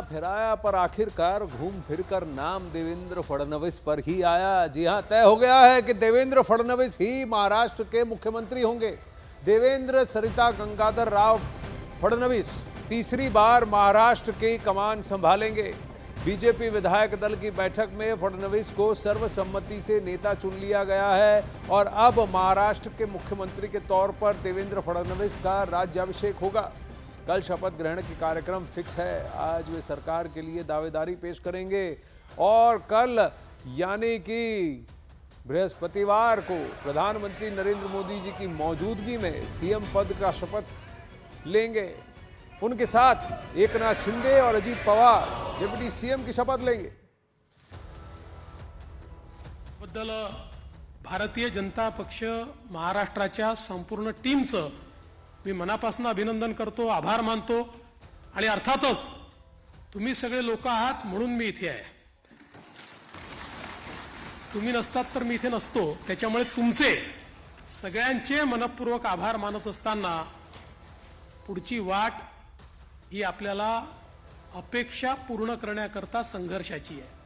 फिराया पर आखिरकार घूम फिरकर नाम देवेंद्र फडणवीस पर ही आया। जी हां, तय हो गया है कि देवेंद्र फडणवीस ही महाराष्ट्र के मुख्यमंत्री होंगे। देवेंद्र सरिता गंगाधर राव फडणवीस तीसरी बार महाराष्ट्र की कमान संभालेंगे। बीजेपी विधायक दल की बैठक में फडणवीस को सर्वसम्मति से नेता चुन लिया गया है और अब महाराष्ट्र के मुख्यमंत्री के तौर पर देवेंद्र फडणवीस का राज्याभिषेक होगा। कल शपथ ग्रहण की कार्यक्रम फिक्स है। आज वे सरकार के लिए दावेदारी पेश करेंगे और कल यानी कि बृहस्पतिवार को प्रधानमंत्री नरेंद्र मोदी जी की मौजूदगी में सीएम पद का शपथ लेंगे। उनके साथ एकनाथ शिंदे और अजीत पवार डिप्टी सीएम की शपथ लेंगे। बद्दल भारतीय जनता पक्ष महाराष्ट्राच्या संपूर्ण टीमचं मी मनापासून अभिनंदन करतो, आभार मानतो आणि अर्थातच तुम्ही सगळे लोक आहात म्हणून मी इथे आहे। तुम्ही नसतात तर मी इथे नसतो। त्याच्यामुळे तुमचे सगळ्यांचे मनपूर्वक आभार मानत असताना पुढची वाट ही आपल्याला अपेक्षा पूर्ण करण्याकरता संघर्षाची आहे।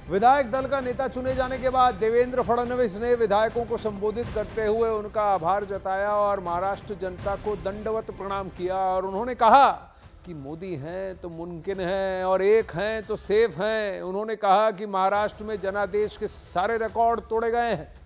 विधायक दल का नेता चुने जाने के बाद देवेंद्र फडणवीस ने विधायकों को संबोधित करते हुए उनका आभार जताया और महाराष्ट्र जनता को दंडवत प्रणाम किया और उन्होंने कहा कि मोदी हैं तो मुमकिन है और एक हैं तो सेफ हैं। उन्होंने कहा कि महाराष्ट्र में जनादेश के सारे रिकॉर्ड तोड़े गए हैं।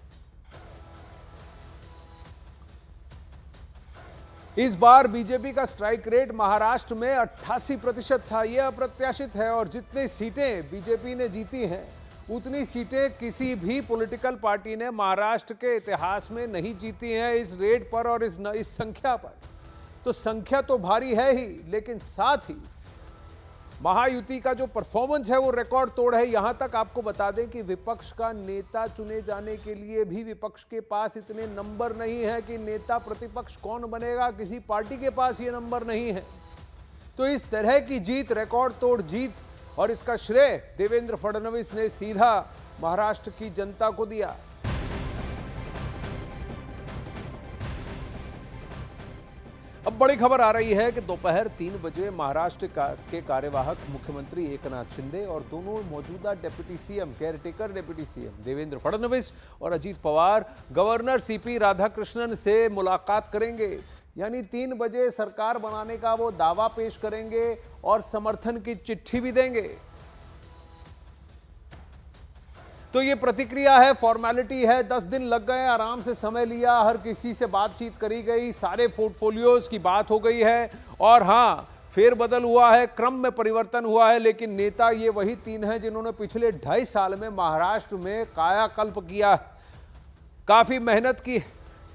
इस बार बीजेपी का स्ट्राइक रेट महाराष्ट्र में 88% था। यह अप्रत्याशित है और जितनी सीटें बीजेपी ने जीती हैं उतनी सीटें किसी भी पॉलिटिकल पार्टी ने महाराष्ट्र के इतिहास में नहीं जीती हैं इस रेट पर और इस संख्या पर। तो संख्या तो भारी है ही, लेकिन साथ ही महायुति का जो परफॉर्मेंस है वो रिकॉर्ड तोड़ है। यहां तक आपको बता दें कि विपक्ष का नेता चुने जाने के लिए भी विपक्ष के पास इतने नंबर नहीं है कि नेता प्रतिपक्ष कौन बनेगा, किसी पार्टी के पास ये नंबर नहीं है। तो इस तरह की जीत, रिकॉर्ड तोड़ जीत, और इसका श्रेय देवेंद्र फडणवीस ने सीधा महाराष्ट्र की जनता को दिया। अब बड़ी खबर आ रही है कि दोपहर 3 बजे महाराष्ट्र के कार्यवाहक मुख्यमंत्री एकनाथ शिंदे और दोनों मौजूदा deputy CM, caretaker deputy CM Devendra Fadnavis और अजीत पवार गवर्नर सीपी राधाकृष्णन से मुलाकात करेंगे। यानी 3 बजे सरकार बनाने का वो दावा पेश करेंगे और समर्थन की चिट्ठी भी देंगे। तो ये प्रतिक्रिया है, फॉर्मेलिटी है। 10 दिन लग गए, आराम से समय लिया, हर किसी से बातचीत करी गई, सारे पोर्टफोलियोज की बात हो गई है और हाँ, फेरबदल हुआ है, क्रम में परिवर्तन हुआ है, लेकिन नेता ये वही 3 हैं जिन्होंने पिछले 2.5 साल में महाराष्ट्र में कायाकल्प किया, काफी मेहनत की।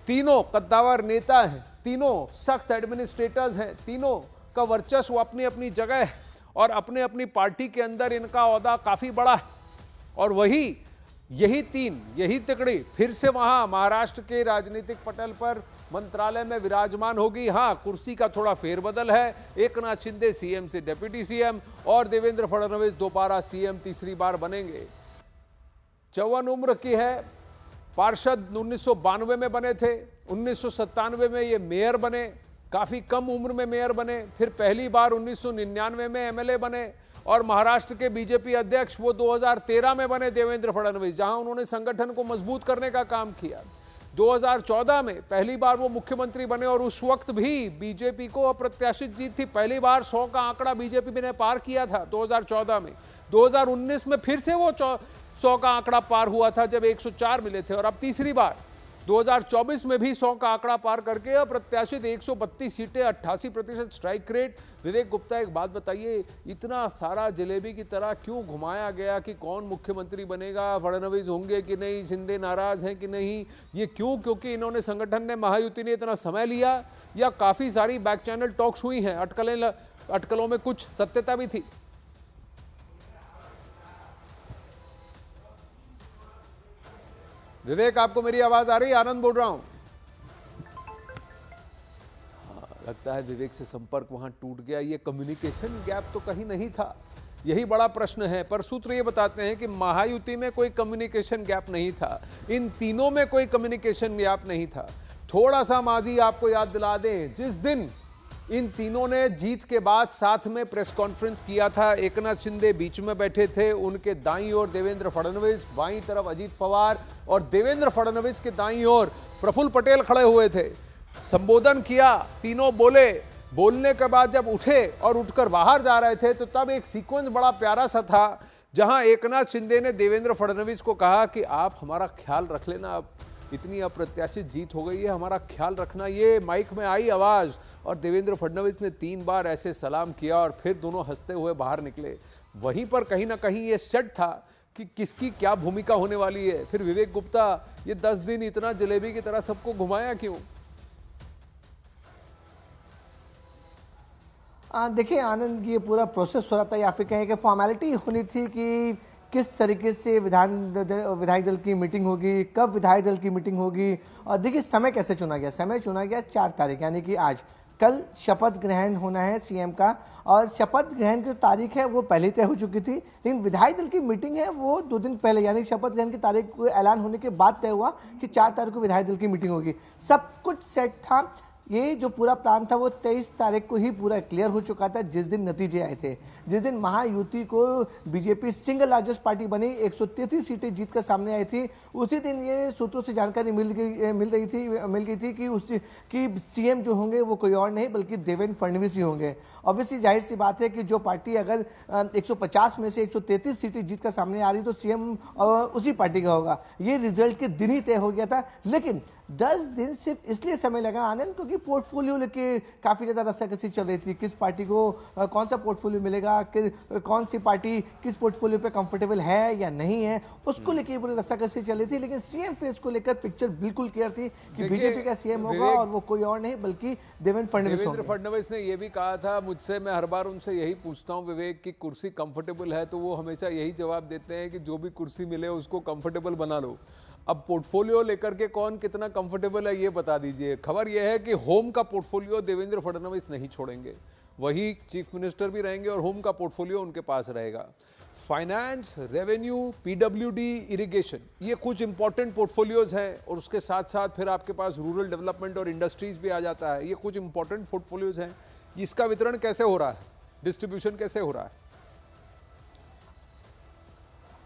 तीनों कद्दावर नेता हैं, तीनों सख्त एडमिनिस्ट्रेटर्स हैं, तीनों का वर्चस्व अपनी अपनी जगह है और अपने अपनी पार्टी के अंदर इनका ओहदा काफी बड़ा है। और यही तिकड़ी फिर से वहां महाराष्ट्र के राजनीतिक पटल पर मंत्रालय में विराजमान होगी। हां, कुर्सी का थोड़ा फेरबदल है। एकनाथ शिंदे सीएम से डिप्टी सीएम और देवेंद्र फडणवीस दोबारा सीएम तीसरी बार बनेंगे। 54 उम्र की है, पार्षद 1992 में बने थे, 1997 में ये मेयर बने, काफी कम उम्र में मेयर बने, फिर पहली बार 1999 में एमएलए बने और महाराष्ट्र के बीजेपी अध्यक्ष वो 2013 में बने देवेंद्र फडणवीस, जहां उन्होंने संगठन को मजबूत करने का काम किया। 2014 में पहली बार वो मुख्यमंत्री बने और उस वक्त भी बीजेपी को अप्रत्याशित जीत थी। पहली बार 100 का आंकड़ा बीजेपी ने पार किया था 2014 में। 2019 में फिर से वो 100 का आंकड़ा पार हुआ था जब 104 मिले थे और अब तीसरी बार 2024 में भी 100 का आंकड़ा पार करके अप्रत्याशित 132 सीटें, 88% स्ट्राइक रेट। विवेक गुप्ता, एक बात बताइए, इतना सारा जलेबी की तरह क्यों घुमाया गया कि कौन मुख्यमंत्री बनेगा, फडणवीस होंगे कि नहीं, शिंदे नाराज हैं कि नहीं, ये क्यों? क्योंकि इन्होंने संगठन ने, महायुति ने इतना समय लिया या काफी सारी बैक चैनल टॉक्स हुई हैं, अटकलों में कुछ सत्यता भी थी? विवेक, आपको मेरी आवाज आ रही है? आनंद बोल रहा हूं। लगता है विवेक से संपर्क वहां टूट गया। ये कम्युनिकेशन गैप तो कहीं नहीं था, यही बड़ा प्रश्न है। पर सूत्र ये बताते हैं कि महायुति में कोई कम्युनिकेशन गैप नहीं था, इन तीनों में कोई कम्युनिकेशन गैप नहीं था। थोड़ा सा माजी आपको याद दिला दें, जिस दिन इन तीनों ने जीत के बाद साथ में प्रेस कॉन्फ्रेंस किया था, एकनाथ शिंदे बीच में बैठे थे, उनके दाईं ओर देवेंद्र फडणवीस, बाईं तरफ अजीत पवार और देवेंद्र फडणवीस के दाईं ओर प्रफुल्ल पटेल खड़े हुए थे। संबोधन किया, तीनों बोले, बोलने के बाद जब उठे और उठकर बाहर जा रहे थे तो तब एक सीक्वेंस बड़ा प्यारा सा था, जहां एकनाथ शिंदे ने देवेंद्र फडणवीस को कहा कि आप हमारा ख्याल रख लेना, अब इतनी अप्रत्याशित जीत हो गई है, हमारा ख्याल रखना। ये माइक में आई आवाज और देवेंद्र फडणवीस ने 3 बार ऐसे सलाम किया और फिर दोनों हंसते हुए बाहर निकले। वहीं पर कहीं ना कहीं ये सेट था कि किसकी क्या भूमिका होने वाली है। फिर विवेक गुप्ता, ये 10 दिन इतना जलेबी की तरह सबको घुमाया क्यों? देखिए आनंद, ये पूरा प्रोसेस हो रहा था, या फिर कहें कि फॉर्मेलिटी होनी थी कि किस तरीके से विधायक दल की मीटिंग होगी, कब विधायक दल की मीटिंग होगी। और देखिए समय कैसे चुना गया, समय चुना गया 4 तारीख यानी कि आज। कल शपथ ग्रहण होना है सीएम का, और शपथ ग्रहण की तारीख है वो पहले तय हो चुकी थी, लेकिन विधायक दल की मीटिंग है वो 2 दिन पहले यानी शपथ ग्रहण की तारीख को ऐलान होने के बाद तय हुआ कि 4 तारीख को विधायक दल की मीटिंग होगी। सब कुछ सेट था। ये जो पूरा प्लान था वो 23 तारीख को ही पूरा क्लियर हो चुका था, जिस दिन नतीजे आए थे, जिस दिन महायुति को बीजेपी सिंगल लार्जेस्ट पार्टी बनी, 133 सीटें जीत कर सामने आई थी। उसी दिन ये सूत्रों से जानकारी मिल गई थी कि सीएम जो होंगे वो कोई और नहीं बल्कि देवेंद्र फडणवीस ही होंगे। ऑब्वियसली जाहिर सी बात है कि जो पार्टी अगर 150 में से 133 सीटें जीत कर सामने आ रही तो सीएम उसी पार्टी का होगा। ये रिजल्ट के दिन ही तय हो गया था, लेकिन 10 दिन सिर्फ इसलिए समय लगा आनंद क्योंकि पोर्टफोलियो लेके काफी ज्यादा रस्साकसी चल रही थी। किस पार्टी को कौन सा पोर्टफोलियो मिलेगा, कौन सी पार्टी किस पोर्टफोलियो पे कंफर्टेबल है या नहीं है, उसको लेके पूरी रस्साकसी चल रही थी। लेकिन सीएम फेस को लेकर पिक्चर बिल्कुल क्लियर थी कि बीजेपी का सीएम होगा और वो कोई और नहीं बल्कि देवेंद्र फडणवीस होंगे। देवेंद्र फडणवीस ने यह भी कहा था मुझसे, मैं हर बार उनसे यही पूछता हूं विवेक की कुर्सी कंफर्टेबल है, तो वो हमेशा यही जवाब देते हैं कि जो भी कुर्सी मिले उसको कंफर्टेबल बना लो। अब पोर्टफोलियो लेकर के कौन कितना कंफर्टेबल है ये बता दीजिए। खबर यह है कि होम का पोर्टफोलियो देवेंद्र फडणवीस नहीं छोड़ेंगे, वही चीफ मिनिस्टर भी रहेंगे और होम का पोर्टफोलियो उनके पास रहेगा। फाइनेंस, रेवेन्यू, पीडब्ल्यूडी, इरिगेशन, ये कुछ इंपॉर्टेंट पोर्टफोलियोज हैं और उसके साथ साथ फिर आपके पास रूरल डेवलपमेंट और इंडस्ट्रीज भी आ जाता है। ये कुछ इंपॉर्टेंट पोर्टफोलियोज हैं। इसका वितरण कैसे हो रहा है, डिस्ट्रीब्यूशन कैसे हो रहा है?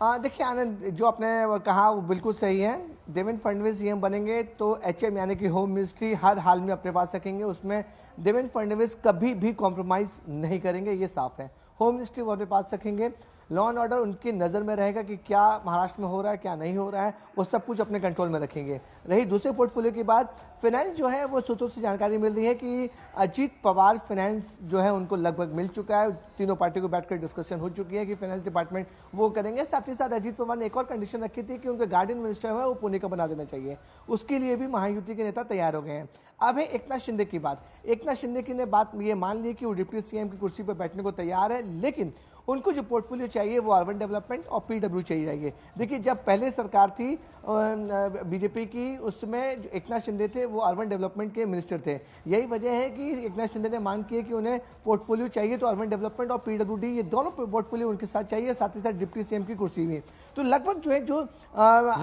देखिए आनंद, जो आपने कहा वो बिल्कुल सही है। देवेंद्र फडणवीस सीएम बनेंगे तो एचएम यानी कि होम मिनिस्ट्री हर हाल में अपने पास रखेंगे, उसमें देवेंद्र फडणवीस कभी भी कॉम्प्रोमाइज नहीं करेंगे, ये साफ है। होम मिनिस्ट्री वो अपने पास रखेंगे, लॉ एंड ऑर्डर उनकी नज़र में रहेगा कि क्या महाराष्ट्र में हो रहा है क्या नहीं हो रहा है, वो सब कुछ अपने कंट्रोल में रखेंगे। रही दूसरे पोर्टफोलियो की बात, फाइनेंस जो है वो सूत्रों से जानकारी मिल रही है कि अजीत पवार फाइनेंस जो है उनको लगभग मिल चुका है। तीनों पार्टी को बैठकर डिस्कशन हो चुकी है कि फाइनेंस डिपार्टमेंट वो करेंगे। साथ ही साथ अजीत पवार ने एक और कंडीशन रखी थी कि उनका गार्डियन मिनिस्टर है वो पुणे का बना देना चाहिए। उसके लिए भी महायुति के नेता तैयार हो गए हैं। अब है एकनाथ शिंदे की बात। एकनाथ शिंदे की ने बात ये मान ली कि वो डिप्टी सीएम की कुर्सी पर बैठने को तैयार है, लेकिन उनको जो पोर्टफोलियो चाहिए वो अर्बन डेवलपमेंट और पीडब्ल्यू चाहिए। देखिए, जब पहले सरकार थी बीजेपी की, उसमें जो एकनाथ शिंदे थे वो अर्बन डेवलपमेंट के मिनिस्टर थे। यही वजह है कि एकनाथ शिंदे ने मांग की है कि उन्हें पोर्टफोलियो चाहिए तो अर्बन डेवलपमेंट और पीडब्ल्यूडी, ये दोनों पोर्टफोलियो उनके साथ चाहिए, साथ ही साथ डिप्टी सीएम की कुर्सी भी। तो लगभग जो है जो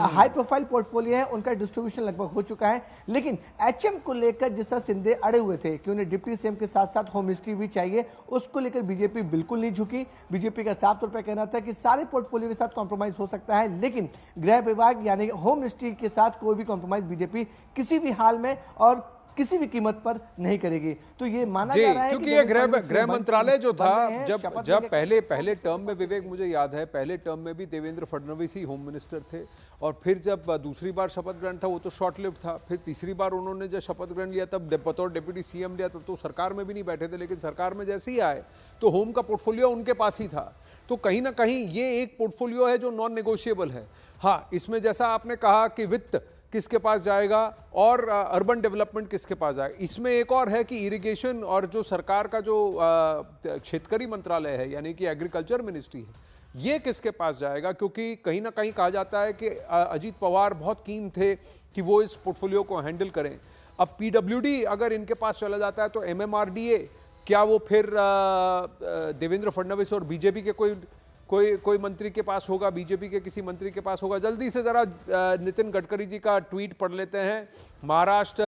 हाई प्रोफाइल पोर्टफोलियो है उनका डिस्ट्रीब्यूशन लगभग हो चुका है। लेकिन एचएम को लेकर जिस तरह शिंदे अड़े हुए थे कि उन्हें डिप्टी सीएम के साथ साथ होम मिनिस्ट्री भी चाहिए, उसको लेकर बीजेपी बिल्कुल नहीं झुकी। बीजेपी का साफ तौर पर कहना था कि सारे पोर्टफोलियो के साथ कॉम्प्रोमाइज हो सकता है, लेकिन गृह विभाग यानी होम मिनिस्ट्री के साथ कोई भी कॉम्प्रोमाइज बीजेपी किसी भी हाल में और किसी भी कीमत पर नहीं करेगी। तो ये माना जा रहा है क्योंकि ये गृह मंत्रालय जो था, जब पहले टर्म में, विवेक मुझे याद है पहले टर्म में भी देवेंद्र फडणवीस ही होम मिनिस्टर थे, और फिर जब दूसरी बार शपथ ग्रहण था वो तो शॉर्ट लिव्ड था। फिर तीसरी बार उन्होंने जब शपथ ग्रहण लिया तब बतौर डिप्टी सीएम लिया, तब तो सरकार में भी नहीं बैठे थे, लेकिन सरकार में जैसे ही आए तो होम का पोर्टफोलियो उनके पास ही था। तो कहीं ना कहीं ये एक पोर्टफोलियो है जो नॉन नेगोशिएबल है। हाँ, इसमें जैसा आपने कहा कि वित्त किसके पास जाएगा और अर्बन डेवलपमेंट किसके पास जाएगा, इसमें एक और है कि इरिगेशन और जो सरकार का जो क्षेत्रीय मंत्रालय है यानी कि एग्रीकल्चर मिनिस्ट्री है, ये किसके पास जाएगा। क्योंकि कहीं ना कहीं कहा जाता है कि अजीत पवार बहुत कीन थे कि वो इस पोर्टफोलियो को हैंडल करें। अब पीडब्ल्यूडी अगर इनके पास चला जाता है तो एमएमआरडीए, क्या वो फिर देवेंद्र फडणवीस और बीजेपी के कोई मंत्री के पास होगा, बीजेपी के किसी मंत्री के पास होगा। जल्दी से जरा नितिन गडकरी जी का ट्वीट पढ़ लेते हैं। महाराष्ट्र